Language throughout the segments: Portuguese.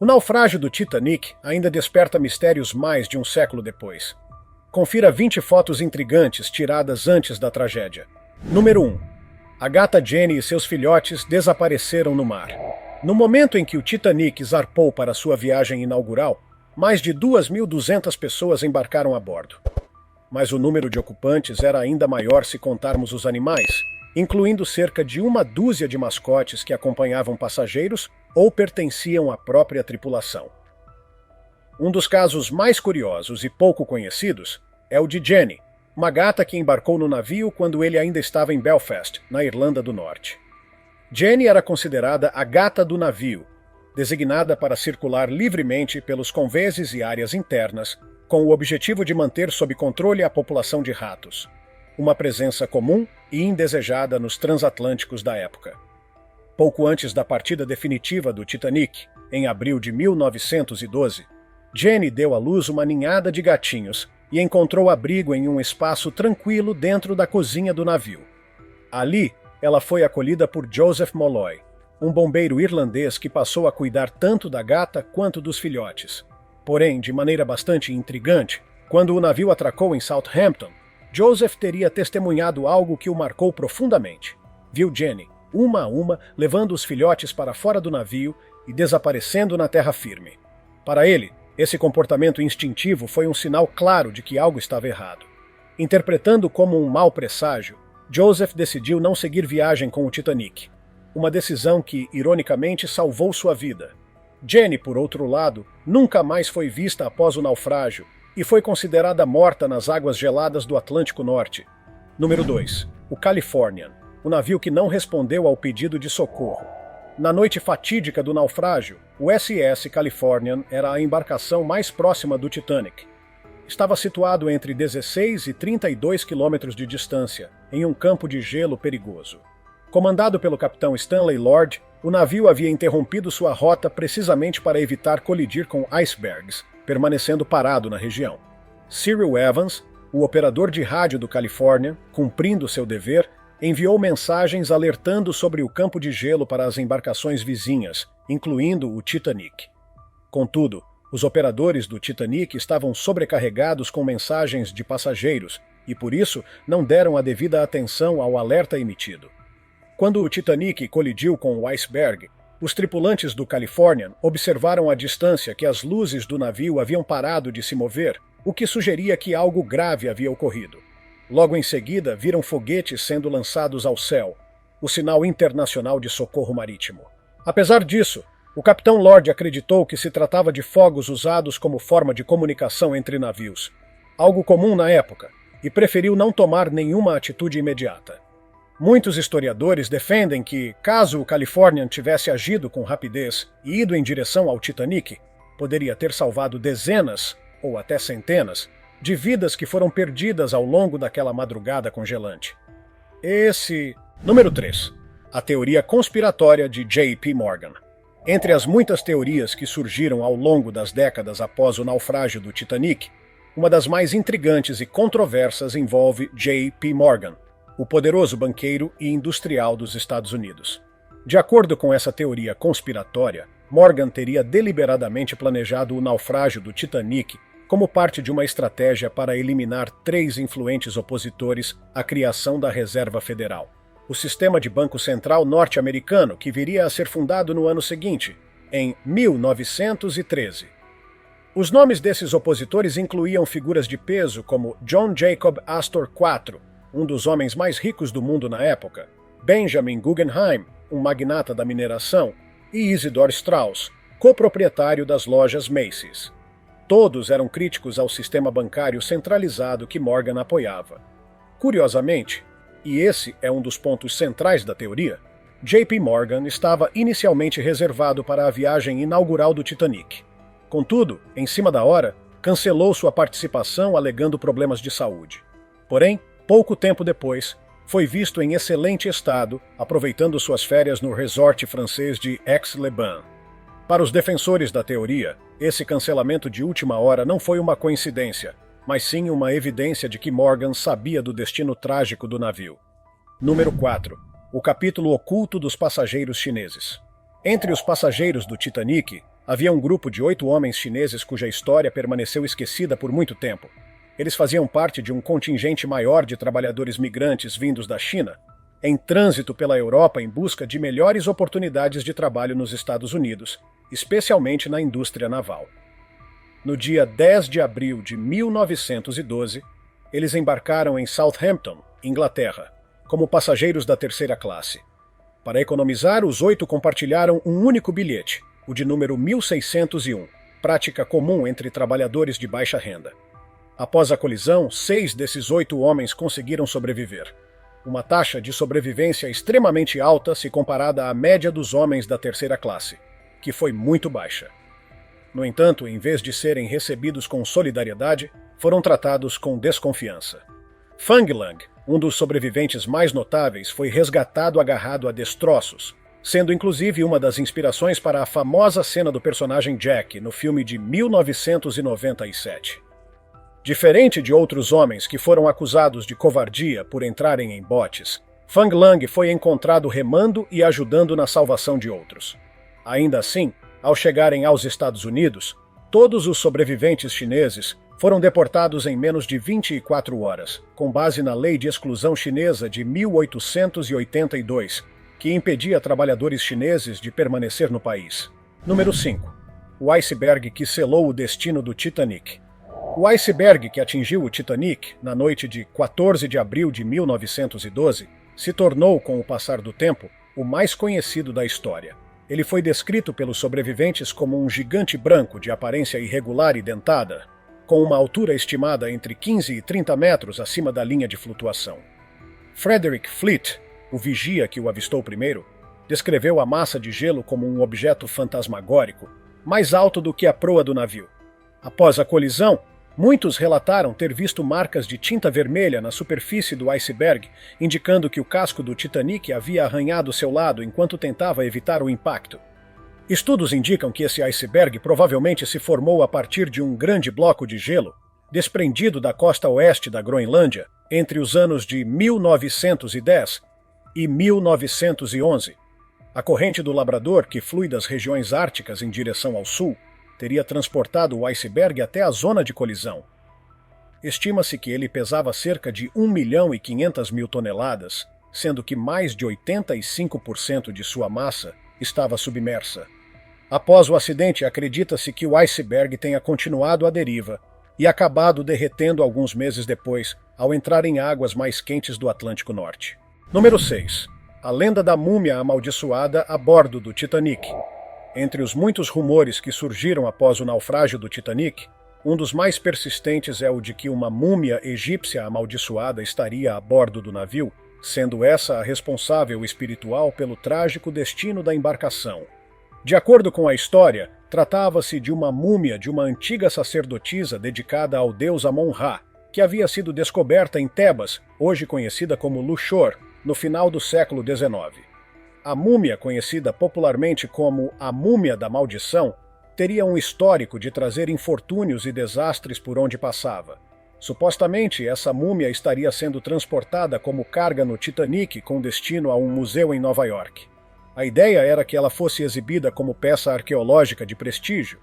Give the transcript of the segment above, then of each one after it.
O naufrágio do Titanic ainda desperta mistérios mais de um século depois. Confira 20 fotos intrigantes tiradas antes da tragédia. Número 1. A gata Jenny e seus filhotes desapareceram no mar. No momento em que o Titanic zarpou para sua viagem inaugural, mais de 2.200 pessoas embarcaram a bordo. Mas o número de ocupantes era ainda maior se contarmos os animais, incluindo cerca de uma dúzia de mascotes que acompanhavam passageiros ou pertenciam à própria tripulação. Um dos casos mais curiosos e pouco conhecidos é o de Jenny, uma gata que embarcou no navio quando ele ainda estava em Belfast, na Irlanda do Norte. Jenny era considerada a gata do navio, designada para circular livremente pelos convéses e áreas internas, com o objetivo de manter sob controle a população de ratos, uma presença comum e indesejada nos transatlânticos da época. Pouco antes da partida definitiva do Titanic, em abril de 1912, Jenny deu à luz uma ninhada de gatinhos e encontrou abrigo em um espaço tranquilo dentro da cozinha do navio. Ali, ela foi acolhida por Joseph Molloy, um bombeiro irlandês que passou a cuidar tanto da gata quanto dos filhotes. Porém, de maneira bastante intrigante, quando o navio atracou em Southampton, Joseph teria testemunhado algo que o marcou profundamente. Viu Jenny, uma a uma, levando os filhotes para fora do navio e desaparecendo na terra firme. Para ele, esse comportamento instintivo foi um sinal claro de que algo estava errado. Interpretando como um mau presságio, Joseph decidiu não seguir viagem com o Titanic, uma decisão que, ironicamente, salvou sua vida. Jenny, por outro lado, nunca mais foi vista após o naufrágio e foi considerada morta nas águas geladas do Atlântico Norte. Número 2. O Californian, o navio que não respondeu ao pedido de socorro. Na noite fatídica do naufrágio, o SS Californian era a embarcação mais próxima do Titanic. Estava situado entre 16 e 32 quilômetros de distância, em um campo de gelo perigoso. Comandado pelo capitão Stanley Lord, o navio havia interrompido sua rota precisamente para evitar colidir com icebergs, permanecendo parado na região. Cyril Evans, o operador de rádio do California, cumprindo seu dever, enviou mensagens alertando sobre o campo de gelo para as embarcações vizinhas, incluindo o Titanic. Contudo, os operadores do Titanic estavam sobrecarregados com mensagens de passageiros e, por isso, não deram a devida atenção ao alerta emitido. Quando o Titanic colidiu com o iceberg, os tripulantes do Californian observaram à distância que as luzes do navio haviam parado de se mover, o que sugeria que algo grave havia ocorrido. Logo em seguida, viram foguetes sendo lançados ao céu, o sinal internacional de socorro marítimo. Apesar disso, o capitão Lord acreditou que se tratava de fogos usados como forma de comunicação entre navios, algo comum na época, e preferiu não tomar nenhuma atitude imediata. Muitos historiadores defendem que, caso o Californian tivesse agido com rapidez e ido em direção ao Titanic, poderia ter salvado dezenas, ou até centenas, de vidas que foram perdidas ao longo daquela madrugada congelante. Número 3. A teoria conspiratória de J.P. Morgan. Entre as muitas teorias que surgiram ao longo das décadas após o naufrágio do Titanic, uma das mais intrigantes e controversas envolve J.P. Morgan, o poderoso banqueiro e industrial dos Estados Unidos. De acordo com essa teoria conspiratória, Morgan teria deliberadamente planejado o naufrágio do Titanic como parte de uma estratégia para eliminar 3 influentes opositores à criação da Reserva Federal, o sistema de banco central norte-americano que viria a ser fundado no ano seguinte, em 1913. Os nomes desses opositores incluíam figuras de peso como John Jacob Astor IV, um dos homens mais ricos do mundo na época, Benjamin Guggenheim, um magnata da mineração, e Isidor Straus, coproprietário das lojas Macy's. Todos eram críticos ao sistema bancário centralizado que Morgan apoiava. Curiosamente, e esse é um dos pontos centrais da teoria, J.P. Morgan estava inicialmente reservado para a viagem inaugural do Titanic. Contudo, em cima da hora, cancelou sua participação alegando problemas de saúde. Porém, pouco tempo depois, foi visto em excelente estado, aproveitando suas férias no resort francês de Aix-les-Bains. Para os defensores da teoria, esse cancelamento de última hora não foi uma coincidência, mas sim uma evidência de que Morgan sabia do destino trágico do navio. Número 4. O capítulo oculto dos passageiros chineses. Entre os passageiros do Titanic, Havia um grupo de 8 homens chineses cuja história permaneceu esquecida por muito tempo. Eles faziam parte de um contingente maior de trabalhadores migrantes vindos da China, em trânsito pela Europa em busca de melhores oportunidades de trabalho nos Estados Unidos, especialmente na indústria naval. No dia 10 de abril de 1912, eles embarcaram em Southampton, Inglaterra, como passageiros da terceira classe. Para economizar, os 8 compartilharam um único bilhete, o de número 1601, prática comum entre trabalhadores de baixa renda. Após a colisão, 6 desses 8 homens conseguiram sobreviver. Uma taxa de sobrevivência extremamente alta se comparada à média dos homens da terceira classe, que foi muito baixa. No entanto, em vez de serem recebidos com solidariedade, foram tratados com desconfiança. Fang Lang, um dos sobreviventes mais notáveis, foi resgatado agarrado a destroços, sendo inclusive uma das inspirações para a famosa cena do personagem Jack no filme de 1997. Diferente de outros homens que foram acusados de covardia por entrarem em botes, Fang Lang foi encontrado remando e ajudando na salvação de outros. Ainda assim, ao chegarem aos Estados Unidos, todos os sobreviventes chineses foram deportados em menos de 24 horas, com base na Lei de Exclusão Chinesa de 1882, que impedia trabalhadores chineses de permanecer no país. Número 5. O iceberg que selou o destino do Titanic. O iceberg que atingiu o Titanic na noite de 14 de abril de 1912 se tornou, com o passar do tempo, o mais conhecido da história. Ele foi descrito pelos sobreviventes como um gigante branco de aparência irregular e dentada, com uma altura estimada entre 15 e 30 metros acima da linha de flutuação. Frederick Fleet, o vigia que o avistou primeiro, descreveu a massa de gelo como um objeto fantasmagórico, mais alto do que a proa do navio. Após a colisão, muitos relataram ter visto marcas de tinta vermelha na superfície do iceberg, indicando que o casco do Titanic havia arranhado seu lado enquanto tentava evitar o impacto. Estudos indicam que esse iceberg provavelmente se formou a partir de um grande bloco de gelo, desprendido da costa oeste da Groenlândia entre os anos de 1910 e 1911. A corrente do Labrador, que flui das regiões árticas em direção ao sul, teria transportado o iceberg até a zona de colisão. Estima-se que ele pesava cerca de 1.500.000 toneladas, sendo que mais de 85% de sua massa estava submersa. Após o acidente, acredita-se que o iceberg tenha continuado à deriva e acabado derretendo alguns meses depois, ao entrar em águas mais quentes do Atlântico Norte. Número 6. A lenda da múmia amaldiçoada a bordo do Titanic. Entre os muitos rumores que surgiram após o naufrágio do Titanic, um dos mais persistentes é o de que uma múmia egípcia amaldiçoada estaria a bordo do navio, sendo essa a responsável espiritual pelo trágico destino da embarcação. De acordo com a história, tratava-se de uma múmia de uma antiga sacerdotisa dedicada ao deus Amon-Ra, que havia sido descoberta em Tebas, hoje conhecida como Luxor, no final do século XIX. A múmia, conhecida popularmente como a Múmia da Maldição, teria um histórico de trazer infortúnios e desastres por onde passava. Supostamente, essa múmia estaria sendo transportada como carga no Titanic com destino a um museu em Nova York. A ideia era que ela fosse exibida como peça arqueológica de prestígio.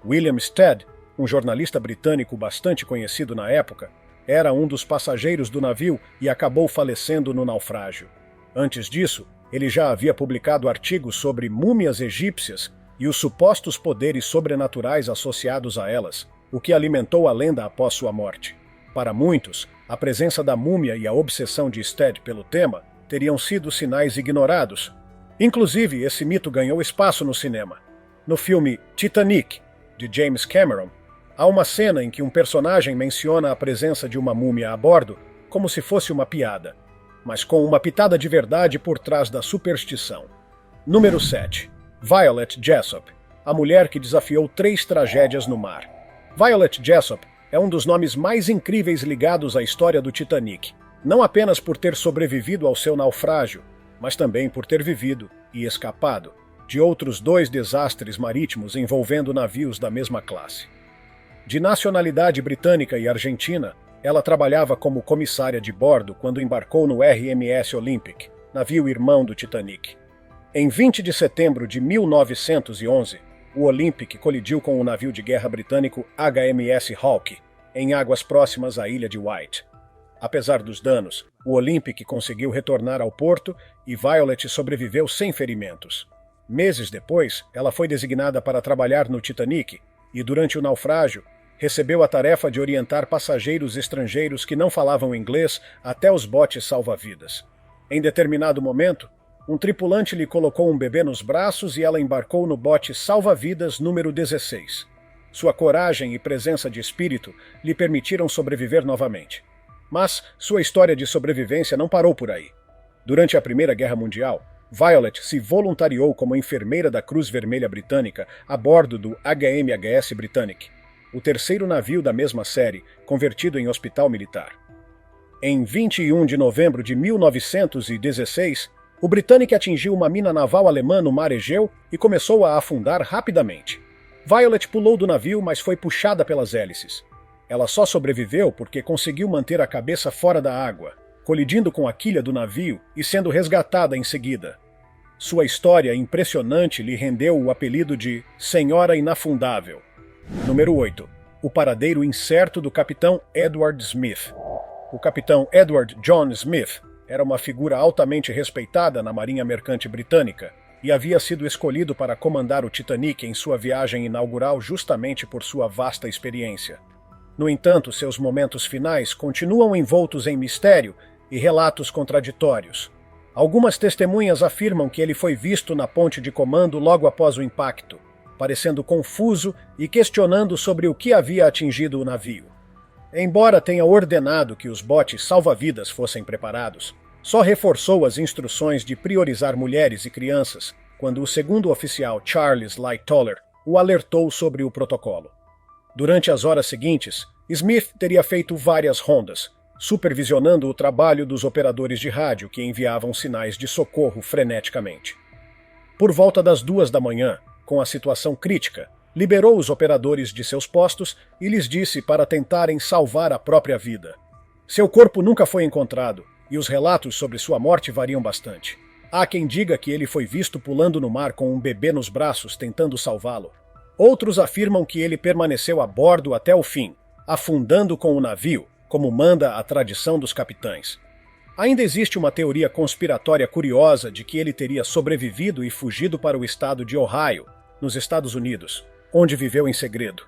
William Stead, um jornalista britânico bastante conhecido na época, era um dos passageiros do navio e acabou falecendo no naufrágio. Antes disso, ele já havia publicado artigos sobre múmias egípcias e os supostos poderes sobrenaturais associados a elas, o que alimentou a lenda após sua morte. Para muitos, a presença da múmia e a obsessão de Stead pelo tema teriam sido sinais ignorados. Inclusive, esse mito ganhou espaço no cinema. No filme Titanic, de James Cameron, há uma cena em que um personagem menciona a presença de uma múmia a bordo como se fosse uma piada, mas com uma pitada de verdade por trás da superstição. Número 7. Violet Jessop, a mulher que desafiou 3 tragédias no mar. Violet Jessop é um dos nomes mais incríveis ligados à história do Titanic, não apenas por ter sobrevivido ao seu naufrágio, mas também por ter vivido e escapado de outros 2 desastres marítimos envolvendo navios da mesma classe. De nacionalidade britânica e argentina, ela trabalhava como comissária de bordo quando embarcou no RMS Olympic, navio irmão do Titanic. Em 20 de setembro de 1911, o Olympic colidiu com o navio de guerra britânico HMS Hawke, em águas próximas à ilha de Wight. Apesar dos danos, o Olympic conseguiu retornar ao porto e Violet sobreviveu sem ferimentos. Meses depois, ela foi designada para trabalhar no Titanic e, durante o naufrágio, recebeu a tarefa de orientar passageiros estrangeiros que não falavam inglês até os botes salva-vidas. Em determinado momento, um tripulante lhe colocou um bebê nos braços e ela embarcou no bote salva-vidas número 16. Sua coragem e presença de espírito lhe permitiram sobreviver novamente. Mas sua história de sobrevivência não parou por aí. Durante a Primeira Guerra Mundial, Violet se voluntariou como enfermeira da Cruz Vermelha Britânica a bordo do HMHS Britannic, o terceiro navio da mesma série, convertido em hospital militar. Em 21 de novembro de 1916, o Britannic atingiu uma mina naval alemã no mar Egeu e começou a afundar rapidamente. Violet pulou do navio, mas foi puxada pelas hélices. Ela só sobreviveu porque conseguiu manter a cabeça fora da água, colidindo com a quilha do navio e sendo resgatada em seguida. Sua história impressionante lhe rendeu o apelido de Senhora Inafundável. Número 8. O paradeiro incerto do capitão Edward Smith. O capitão Edward John Smith era uma figura altamente respeitada na Marinha Mercante Britânica e havia sido escolhido para comandar o Titanic em sua viagem inaugural justamente por sua vasta experiência. No entanto, seus momentos finais continuam envoltos em mistério e relatos contraditórios. Algumas testemunhas afirmam que ele foi visto na ponte de comando logo após o impacto, parecendo confuso e questionando sobre o que havia atingido o navio. Embora tenha ordenado que os botes salva-vidas fossem preparados, só reforçou as instruções de priorizar mulheres e crianças quando o segundo oficial Charles Lightoller o alertou sobre o protocolo. Durante as horas seguintes, Smith teria feito várias rondas, supervisionando o trabalho dos operadores de rádio que enviavam sinais de socorro freneticamente. Por volta das 2 da manhã, com a situação crítica, liberou os operadores de seus postos e lhes disse para tentarem salvar a própria vida. Seu corpo nunca foi encontrado e os relatos sobre sua morte variam bastante. Há quem diga que ele foi visto pulando no mar com um bebê nos braços tentando salvá-lo. Outros afirmam que ele permaneceu a bordo até o fim, afundando com o navio, como manda a tradição dos capitães. Ainda existe uma teoria conspiratória curiosa de que ele teria sobrevivido e fugido para o estado de Ohio, nos Estados Unidos, onde viveu em segredo.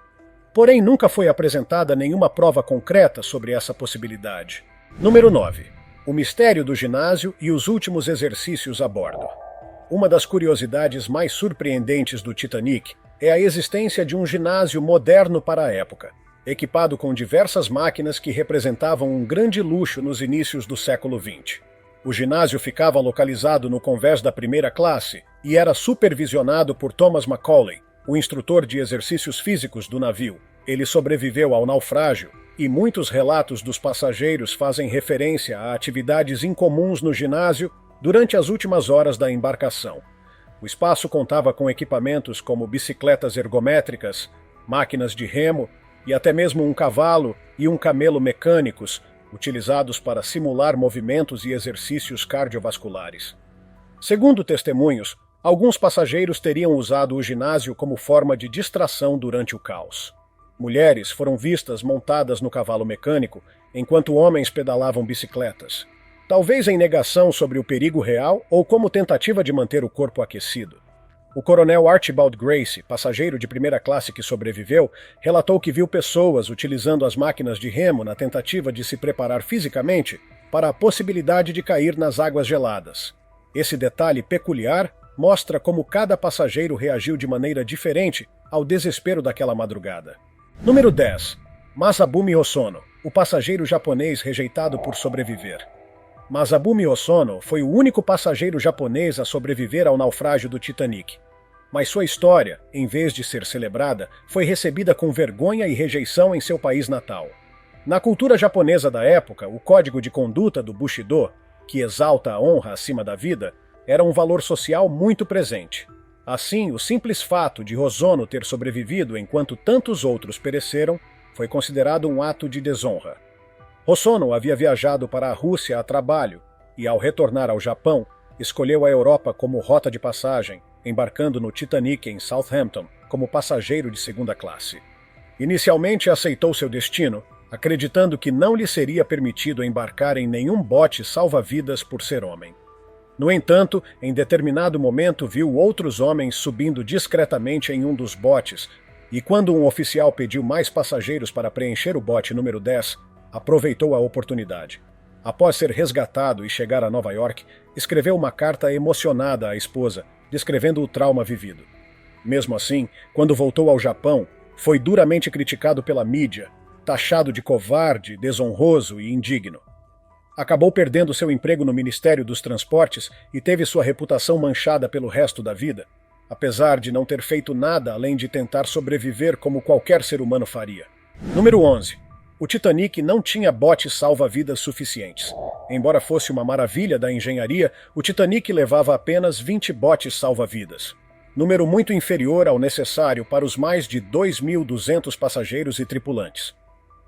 Porém, nunca foi apresentada nenhuma prova concreta sobre essa possibilidade. Número 9. O mistério do ginásio e os últimos exercícios a bordo. Uma das curiosidades mais surpreendentes do Titanic é a existência de um ginásio moderno para a época, equipado com diversas máquinas que representavam um grande luxo nos inícios do século XX. O ginásio ficava localizado no convés da primeira classe e era supervisionado por Thomas Macaulay, o instrutor de exercícios físicos do navio. Ele sobreviveu ao naufrágio e muitos relatos dos passageiros fazem referência a atividades incomuns no ginásio durante as últimas horas da embarcação. O espaço contava com equipamentos como bicicletas ergométricas, máquinas de remo e até mesmo um cavalo e um camelo mecânicos, utilizados para simular movimentos e exercícios cardiovasculares. Segundo testemunhos, alguns passageiros teriam usado o ginásio como forma de distração durante o caos. Mulheres foram vistas montadas no cavalo mecânico, enquanto homens pedalavam bicicletas. Talvez em negação sobre o perigo real ou como tentativa de manter o corpo aquecido. O coronel Archibald Gracie, passageiro de primeira classe que sobreviveu, relatou que viu pessoas utilizando as máquinas de remo na tentativa de se preparar fisicamente para a possibilidade de cair nas águas geladas. Esse detalhe peculiar mostra como cada passageiro reagiu de maneira diferente ao desespero daquela madrugada. Número 10. Masabumi Hosono, o passageiro japonês rejeitado por sobreviver. Masabumi Hosono foi o único passageiro japonês a sobreviver ao naufrágio do Titanic. Mas sua história, em vez de ser celebrada, foi recebida com vergonha e rejeição em seu país natal. Na cultura japonesa da época, o código de conduta do Bushido, que exalta a honra acima da vida, era um valor social muito presente. Assim, o simples fato de Hosono ter sobrevivido enquanto tantos outros pereceram foi considerado um ato de desonra. Hosono havia viajado para a Rússia a trabalho e, ao retornar ao Japão, escolheu a Europa como rota de passagem, embarcando no Titanic em Southampton, como passageiro de segunda classe. Inicialmente aceitou seu destino, acreditando que não lhe seria permitido embarcar em nenhum bote salva-vidas por ser homem. No entanto, em determinado momento viu outros homens subindo discretamente em um dos botes, e quando um oficial pediu mais passageiros para preencher o bote número 10, aproveitou a oportunidade. Após ser resgatado e chegar a Nova York, escreveu uma carta emocionada à esposa, descrevendo o trauma vivido. Mesmo assim, quando voltou ao Japão, foi duramente criticado pela mídia, taxado de covarde, desonroso e indigno. Acabou perdendo seu emprego no Ministério dos Transportes e teve sua reputação manchada pelo resto da vida, apesar de não ter feito nada além de tentar sobreviver como qualquer ser humano faria. Número 11. O Titanic não tinha botes salva-vidas suficientes. Embora fosse uma maravilha da engenharia, o Titanic levava apenas 20 botes salva-vidas. Número muito inferior ao necessário para os mais de 2.200 passageiros e tripulantes.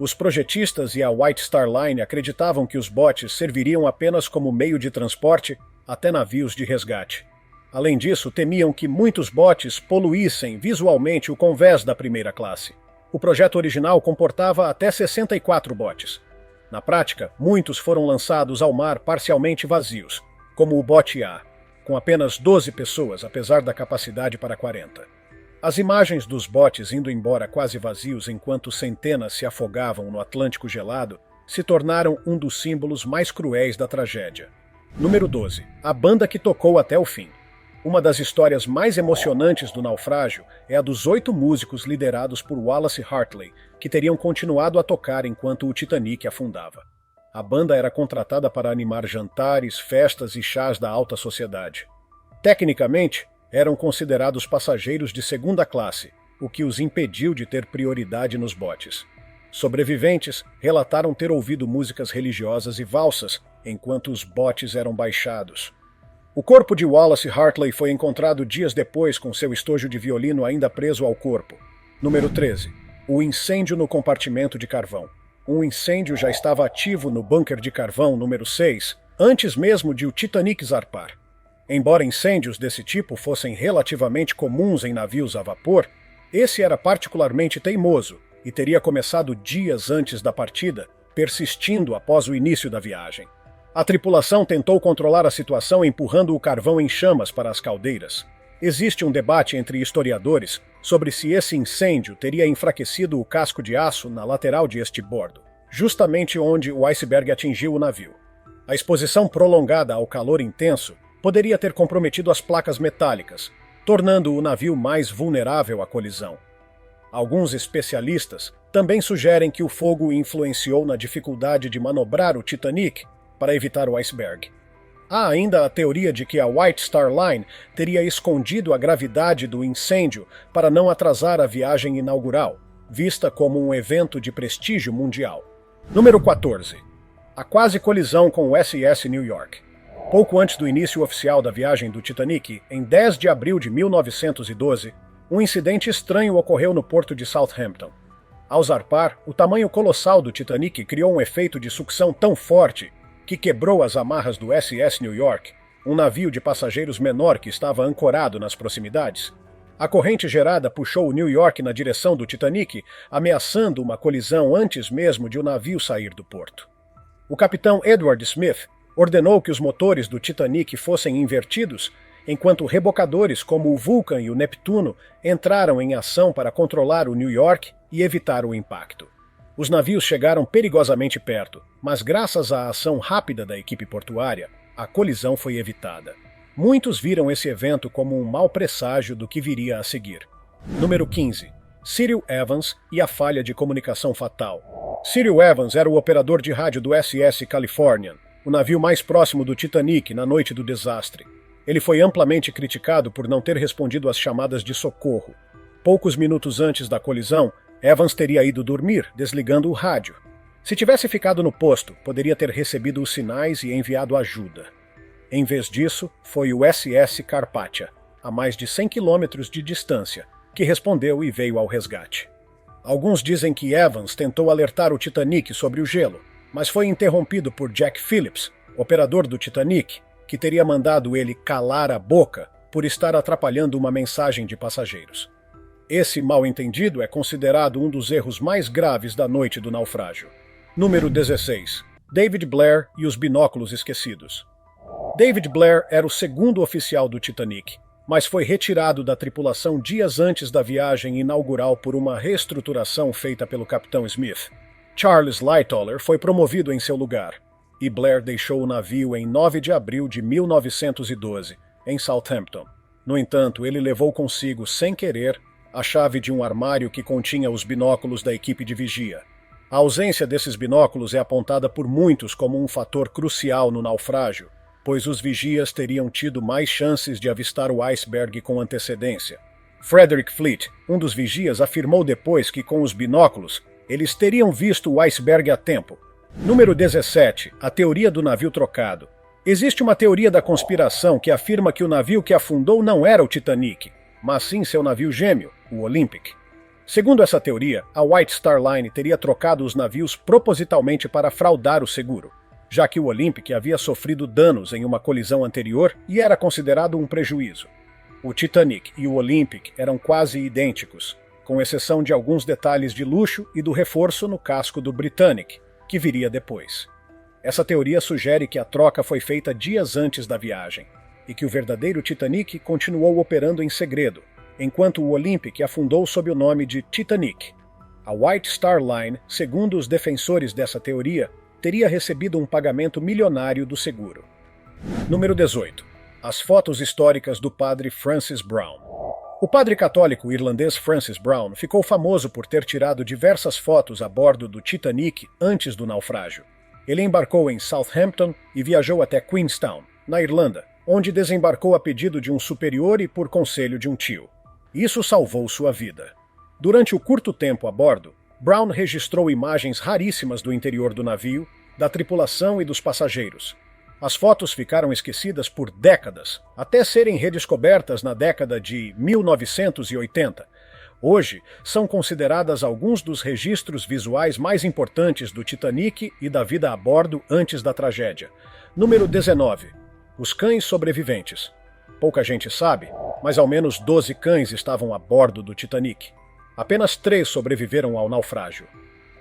Os projetistas e a White Star Line acreditavam que os botes serviriam apenas como meio de transporte até navios de resgate. Além disso, temiam que muitos botes poluíssem visualmente o convés da primeira classe. O projeto original comportava até 64 botes. Na prática, muitos foram lançados ao mar parcialmente vazios, como o bote A, com apenas 12 pessoas, apesar da capacidade para 40. As imagens dos botes indo embora quase vazios enquanto centenas se afogavam no Atlântico gelado se tornaram um dos símbolos mais cruéis da tragédia. Número 12. A banda que tocou até o fim. Uma das histórias mais emocionantes do naufrágio é a dos 8 músicos liderados por Wallace Hartley, que teriam continuado a tocar enquanto o Titanic afundava. A banda era contratada para animar jantares, festas e chás da alta sociedade. Tecnicamente, eram considerados passageiros de segunda classe, o que os impediu de ter prioridade nos botes. Sobreviventes relataram ter ouvido músicas religiosas e valsas enquanto os botes eram baixados. O corpo de Wallace Hartley foi encontrado dias depois com seu estojo de violino ainda preso ao corpo. Número 13. O incêndio no compartimento de carvão. Um incêndio já estava ativo no bunker de carvão número 6, antes mesmo de o Titanic zarpar. Embora incêndios desse tipo fossem relativamente comuns em navios a vapor, esse era particularmente teimoso e teria começado dias antes da partida, persistindo após o início da viagem. A tripulação tentou controlar a situação empurrando o carvão em chamas para as caldeiras. Existe um debate entre historiadores sobre se esse incêndio teria enfraquecido o casco de aço na lateral de este bordo, justamente onde o iceberg atingiu o navio. A exposição prolongada ao calor intenso poderia ter comprometido as placas metálicas, tornando o navio mais vulnerável à colisão. Alguns especialistas também sugerem que o fogo influenciou na dificuldade de manobrar o Titanic para evitar o iceberg. Há ainda a teoria de que a White Star Line teria escondido a gravidade do incêndio para não atrasar a viagem inaugural, vista como um evento de prestígio mundial. Número 14. A quase colisão com o SS New York. Pouco antes do início oficial da viagem do Titanic, em 10 de abril de 1912, um incidente estranho ocorreu no porto de Southampton. Ao zarpar, o tamanho colossal do Titanic criou um efeito de sucção tão forte que quebrou as amarras do SS New York, um navio de passageiros menor que estava ancorado nas proximidades. A corrente gerada puxou o New York na direção do Titanic, ameaçando uma colisão antes mesmo de o navio sair do porto. O capitão Edward Smith ordenou que os motores do Titanic fossem invertidos, enquanto rebocadores como o Vulcan e o Neptuno entraram em ação para controlar o New York e evitar o impacto. Os navios chegaram perigosamente perto, mas graças à ação rápida da equipe portuária, a colisão foi evitada. Muitos viram esse evento como um mau presságio do que viria a seguir. Número 15. Cyril Evans e a falha de comunicação fatal. Cyril Evans era o operador de rádio do SS Californian, o navio mais próximo do Titanic na noite do desastre. Ele foi amplamente criticado por não ter respondido às chamadas de socorro. Poucos minutos antes da colisão, Evans teria ido dormir, desligando o rádio. Se tivesse ficado no posto, poderia ter recebido os sinais e enviado ajuda. Em vez disso, foi o SS Carpathia, a mais de 100 quilômetros de distância, que respondeu e veio ao resgate. Alguns dizem que Evans tentou alertar o Titanic sobre o gelo, mas foi interrompido por Jack Phillips, operador do Titanic, que teria mandado ele calar a boca por estar atrapalhando uma mensagem de passageiros. Esse mal-entendido é considerado um dos erros mais graves da noite do naufrágio. Número 16. David Blair e os binóculos esquecidos. David Blair era o segundo oficial do Titanic, mas foi retirado da tripulação dias antes da viagem inaugural por uma reestruturação feita pelo capitão Smith. Charles Lightoller foi promovido em seu lugar, e Blair deixou o navio em 9 de abril de 1912, em Southampton. No entanto, ele levou consigo, sem querer, a chave de um armário que continha os binóculos da equipe de vigia. A ausência desses binóculos é apontada por muitos como um fator crucial no naufrágio, pois os vigias teriam tido mais chances de avistar o iceberg com antecedência. Frederick Fleet, um dos vigias, afirmou depois que com os binóculos eles teriam visto o iceberg a tempo. Número 17. A teoria do navio trocado. Existe uma teoria da conspiração que afirma que o navio que afundou não era o Titanic, mas sim seu navio gêmeo, o Olympic. Segundo essa teoria, a White Star Line teria trocado os navios propositalmente para fraudar o seguro, já que o Olympic havia sofrido danos em uma colisão anterior e era considerado um prejuízo. O Titanic e o Olympic eram quase idênticos, com exceção de alguns detalhes de luxo e do reforço no casco do Britannic, que viria depois. Essa teoria sugere que a troca foi feita dias antes da viagem, e que o verdadeiro Titanic continuou operando em segredo, enquanto o Olympic afundou sob o nome de Titanic. A White Star Line, segundo os defensores dessa teoria, teria recebido um pagamento milionário do seguro. Número 18. As fotos históricas do padre Francis Brown. O padre católico irlandês Francis Brown ficou famoso por ter tirado diversas fotos a bordo do Titanic antes do naufrágio. Ele embarcou em Southampton e viajou até Queenstown, na Irlanda, onde desembarcou a pedido de um superior e por conselho de um tio. Isso salvou sua vida. Durante o curto tempo a bordo, Brown registrou imagens raríssimas do interior do navio, da tripulação e dos passageiros. As fotos ficaram esquecidas por décadas, até serem redescobertas na década de 1980. Hoje, são consideradas alguns dos registros visuais mais importantes do Titanic e da vida a bordo antes da tragédia. Número 19. Os cães sobreviventes. Pouca gente sabe, mas ao menos 12 cães estavam a bordo do Titanic. Apenas 3 sobreviveram ao naufrágio.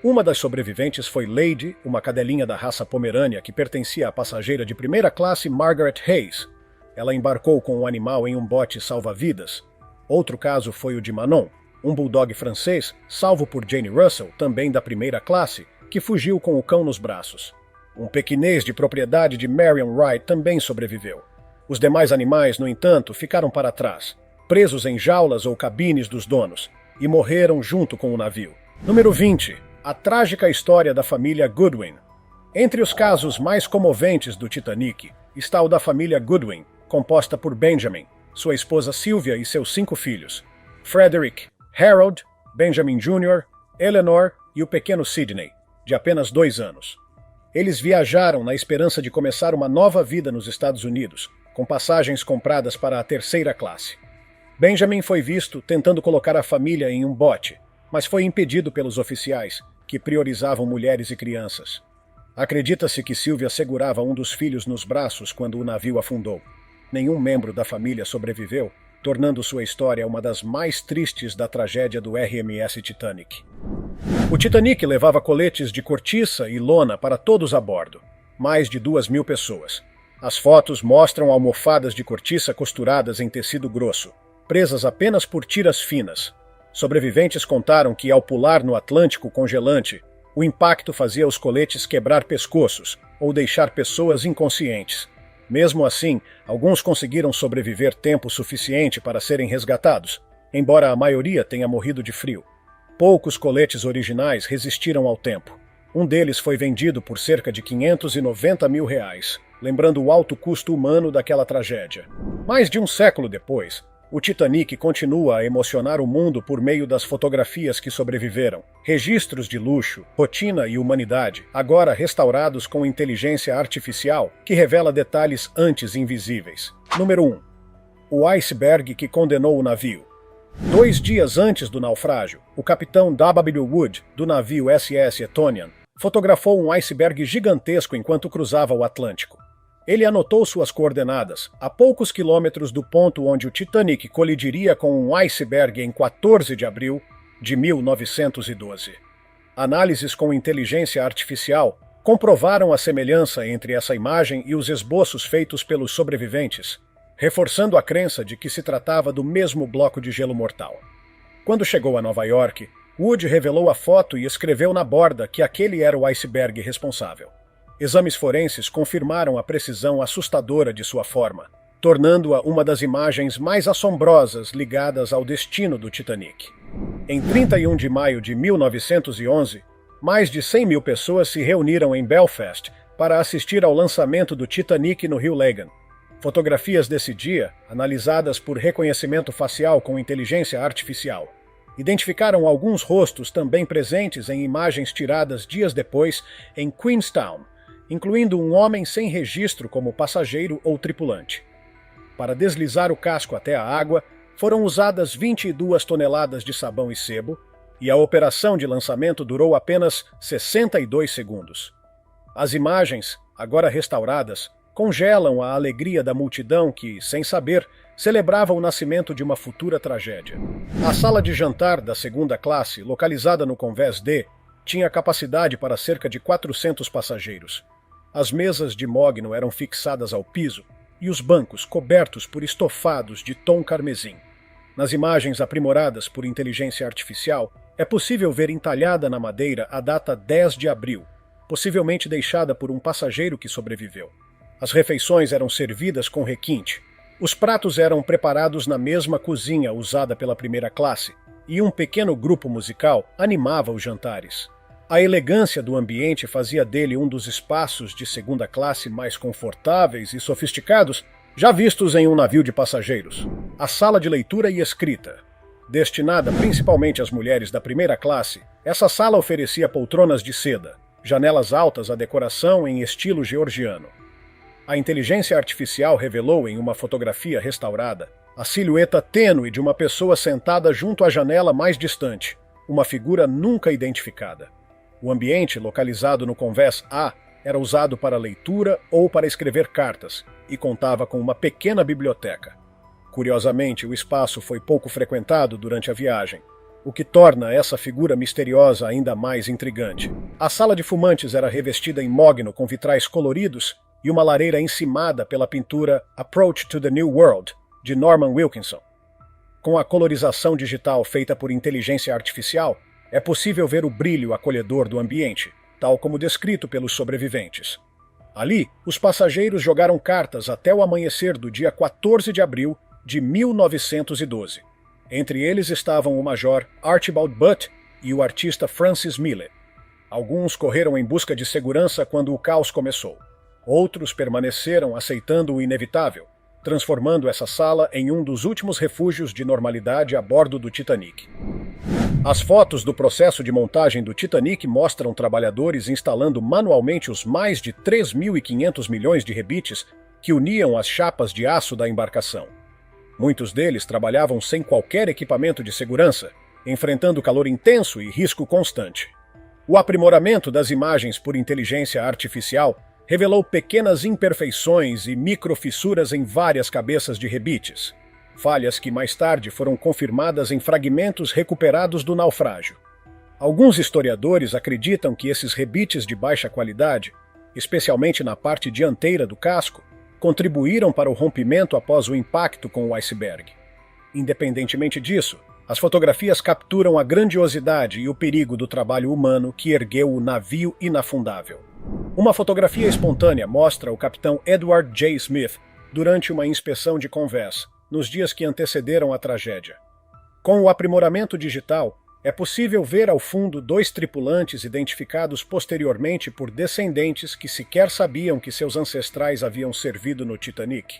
Uma das sobreviventes foi Lady, uma cadelinha da raça Pomerânia que pertencia à passageira de primeira classe Margaret Hayes. Ela embarcou com o animal em um bote salva-vidas. Outro caso foi o de Manon, um bulldog francês, salvo por Jane Russell, também da primeira classe, que fugiu com o cão nos braços. Um pequinês de propriedade de Marion Wright também sobreviveu. Os demais animais, no entanto, ficaram para trás, presos em jaulas ou cabines dos donos, e morreram junto com o navio. Número 20. A trágica história da família Goodwin. Entre os casos mais comoventes do Titanic está o da família Goodwin, composta por Benjamin, sua esposa Sylvia e seus 5 filhos, Frederick, Harold, Benjamin Jr., Eleanor e o pequeno Sidney, de apenas 2 anos. Eles viajaram na esperança de começar uma nova vida nos Estados Unidos, com passagens compradas para a terceira classe. Benjamin foi visto tentando colocar a família em um bote, mas foi impedido pelos oficiais, que priorizavam mulheres e crianças. Acredita-se que Sylvia segurava um dos filhos nos braços quando o navio afundou. Nenhum membro da família sobreviveu, tornando sua história uma das mais tristes da tragédia do RMS Titanic. O Titanic levava coletes de cortiça e lona para todos a bordo, mais de 2.000 pessoas. As fotos mostram almofadas de cortiça costuradas em tecido grosso, presas apenas por tiras finas. Sobreviventes contaram que, ao pular no Atlântico congelante, o impacto fazia os coletes quebrar pescoços ou deixar pessoas inconscientes. Mesmo assim, alguns conseguiram sobreviver tempo suficiente para serem resgatados, embora a maioria tenha morrido de frio. Poucos coletes originais resistiram ao tempo. Um deles foi vendido por cerca de R$590 mil, lembrando o alto custo humano daquela tragédia. Mais de um século depois, o Titanic continua a emocionar o mundo por meio das fotografias que sobreviveram, registros de luxo, rotina e humanidade, agora restaurados com inteligência artificial que revela detalhes antes invisíveis. Número 1. O iceberg que condenou o navio. 2 dias antes do naufrágio, o capitão W. Wood, do navio SS Etonian, fotografou um iceberg gigantesco enquanto cruzava o Atlântico. Ele anotou suas coordenadas a poucos quilômetros do ponto onde o Titanic colidiria com um iceberg em 14 de abril de 1912. Análises com inteligência artificial comprovaram a semelhança entre essa imagem e os esboços feitos pelos sobreviventes, reforçando a crença de que se tratava do mesmo bloco de gelo mortal. Quando chegou a Nova York, Wood revelou a foto e escreveu na borda que aquele era o iceberg responsável. Exames forenses confirmaram a precisão assustadora de sua forma, tornando-a uma das imagens mais assombrosas ligadas ao destino do Titanic. Em 31 de maio de 1911, mais de 100 mil pessoas se reuniram em Belfast para assistir ao lançamento do Titanic no Rio Lagan. Fotografias desse dia, analisadas por reconhecimento facial com inteligência artificial, identificaram alguns rostos também presentes em imagens tiradas dias depois em Queenstown, incluindo um homem sem registro como passageiro ou tripulante. Para deslizar o casco até a água, foram usadas 22 toneladas de sabão e sebo, e a operação de lançamento durou apenas 62 segundos. As imagens, agora restauradas, congelam a alegria da multidão que, sem saber, celebrava o nascimento de uma futura tragédia. A sala de jantar da segunda classe, localizada no convés D, tinha capacidade para cerca de 400 passageiros. As mesas de mogno eram fixadas ao piso e os bancos cobertos por estofados de tom carmesim. Nas imagens aprimoradas por inteligência artificial, é possível ver entalhada na madeira a data 10 de abril, possivelmente deixada por um passageiro que sobreviveu. As refeições eram servidas com requinte. Os pratos eram preparados na mesma cozinha usada pela primeira classe, e um pequeno grupo musical animava os jantares. A elegância do ambiente fazia dele um dos espaços de segunda classe mais confortáveis e sofisticados já vistos em um navio de passageiros. A sala de leitura e escrita. Destinada principalmente às mulheres da primeira classe, essa sala oferecia poltronas de seda, janelas altas à decoração em estilo georgiano. A inteligência artificial revelou em uma fotografia restaurada a silhueta tênue de uma pessoa sentada junto à janela mais distante, uma figura nunca identificada. O ambiente, localizado no convés A, era usado para leitura ou para escrever cartas, e contava com uma pequena biblioteca. Curiosamente, o espaço foi pouco frequentado durante a viagem, o que torna essa figura misteriosa ainda mais intrigante. A sala de fumantes era revestida em mogno com vitrais coloridos e uma lareira encimada pela pintura Approach to the New World, de Norman Wilkinson. Com a colorização digital feita por inteligência artificial, é possível ver o brilho acolhedor do ambiente, tal como descrito pelos sobreviventes. Ali, os passageiros jogaram cartas até o amanhecer do dia 14 de abril de 1912. Entre eles estavam o major Archibald Butt e o artista Francis Miller. Alguns correram em busca de segurança quando o caos começou. Outros permaneceram aceitando o inevitável, transformando essa sala em um dos últimos refúgios de normalidade a bordo do Titanic. As fotos do processo de montagem do Titanic mostram trabalhadores instalando manualmente os mais de 3.500 milhões de rebites que uniam as chapas de aço da embarcação. Muitos deles trabalhavam sem qualquer equipamento de segurança, enfrentando calor intenso e risco constante. O aprimoramento das imagens por inteligência artificial revelou pequenas imperfeições e microfissuras em várias cabeças de rebites, falhas que mais tarde foram confirmadas em fragmentos recuperados do naufrágio. Alguns historiadores acreditam que esses rebites de baixa qualidade, especialmente na parte dianteira do casco, contribuíram para o rompimento após o impacto com o iceberg. Independentemente disso, as fotografias capturam a grandiosidade e o perigo do trabalho humano que ergueu o navio inafundável. Uma fotografia espontânea mostra o capitão Edward J. Smith durante uma inspeção de convés, nos dias que antecederam a tragédia. Com o aprimoramento digital, é possível ver ao fundo 2 tripulantes identificados posteriormente por descendentes que sequer sabiam que seus ancestrais haviam servido no Titanic.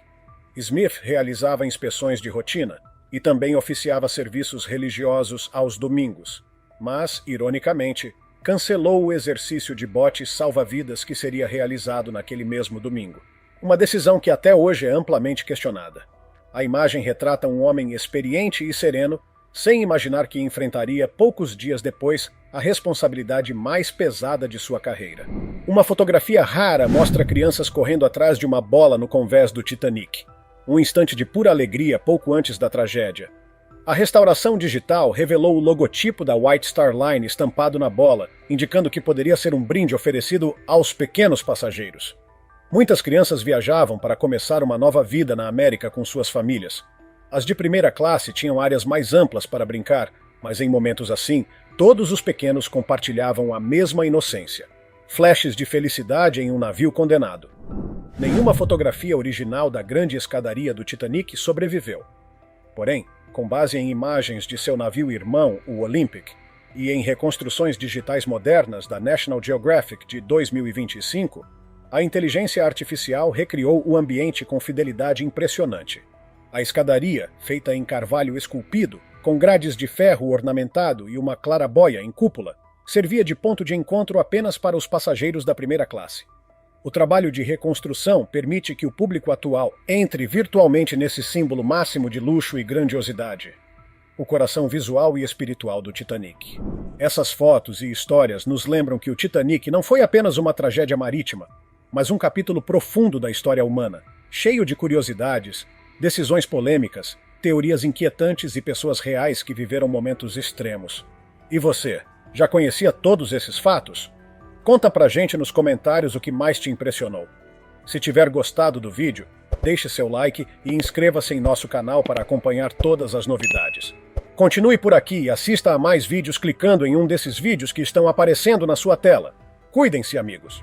Smith realizava inspeções de rotina e também oficiava serviços religiosos aos domingos, mas, ironicamente, cancelou o exercício de bote salva-vidas que seria realizado naquele mesmo domingo. Uma decisão que até hoje é amplamente questionada. A imagem retrata um homem experiente e sereno, sem imaginar que enfrentaria poucos dias depois a responsabilidade mais pesada de sua carreira. Uma fotografia rara mostra crianças correndo atrás de uma bola no convés do Titanic. Um instante de pura alegria pouco antes da tragédia. A restauração digital revelou o logotipo da White Star Line estampado na bola, indicando que poderia ser um brinde oferecido aos pequenos passageiros. Muitas crianças viajavam para começar uma nova vida na América com suas famílias. As de primeira classe tinham áreas mais amplas para brincar, mas em momentos assim, todos os pequenos compartilhavam a mesma inocência. Flashes de felicidade em um navio condenado. Nenhuma fotografia original da grande escadaria do Titanic sobreviveu. Porém, com base em imagens de seu navio irmão, o Olympic, e em reconstruções digitais modernas da National Geographic de 2025, a inteligência artificial recriou o ambiente com fidelidade impressionante. A escadaria, feita em carvalho esculpido, com grades de ferro ornamentado e uma clarabóia em cúpula, servia de ponto de encontro apenas para os passageiros da primeira classe. O trabalho de reconstrução permite que o público atual entre virtualmente nesse símbolo máximo de luxo e grandiosidade. O coração visual e espiritual do Titanic. Essas fotos e histórias nos lembram que o Titanic não foi apenas uma tragédia marítima, mas um capítulo profundo da história humana, cheio de curiosidades, decisões polêmicas, teorias inquietantes e pessoas reais que viveram momentos extremos. E você? Já conhecia todos esses fatos? Conta pra gente nos comentários o que mais te impressionou. Se tiver gostado do vídeo, deixe seu like e inscreva-se em nosso canal para acompanhar todas as novidades. Continue por aqui e assista a mais vídeos clicando em um desses vídeos que estão aparecendo na sua tela. Cuidem-se, amigos!